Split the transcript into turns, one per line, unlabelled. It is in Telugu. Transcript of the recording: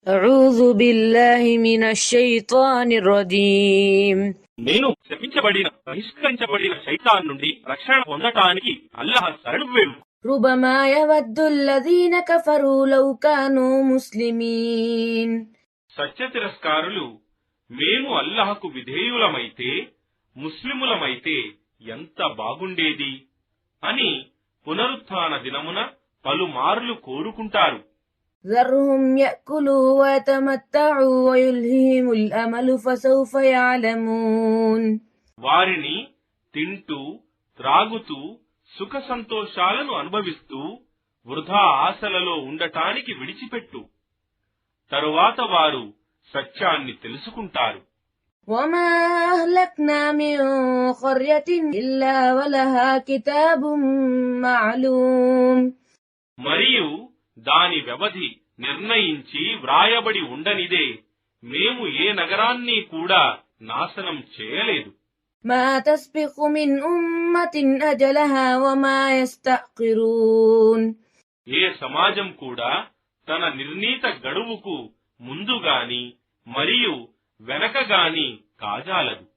أعوذ بالله من الشيطان الرجيم.
నేను శపించబడిన బహిష్కరించబడిన శైతాన్ నుండి రక్షణ పొందటానికి అల్లాహ్ శరణు వేడు.
ربما يود الذين كفروا لو كانوا مسلمين.
సత్య తిరస్కారులు మేము అల్లాహకు విధేయులమైతే ముస్లిములమైతే ఎంత బాగుండేది అని పునరుత్థాన దినమున పలుమార్లు కోరుకుంటారు.
ذرهم يأكلوا ويتمتعوا ويلههم الأمل فسوف يعلمون.
వారిని తింటూ త్రాగుతూ సుఖ సంతోషాలను అనుభవిస్తూ వృధా ఆశలలో ఉండటానికి విడిచిపెట్టు. తరువాత వారు సత్యాన్ని తెలుసుకుంటారు.
وما أهلكنا من قرية إلا ولها كتاب معلوم.
మరియు దాని వ్యవధి నిర్ణయించి వ్రాయబడి ఉండనిదే మేము ఏ నగరాన్ని కూడా నాశనం చేయలేదు.
ما تسبق من أمة أجلها وما يستأخرون.
ఏ సమాజం కూడా తన నిర్ణీత గడువుకు ముందుగాని మరియు వెనకగాని కాజాలదు.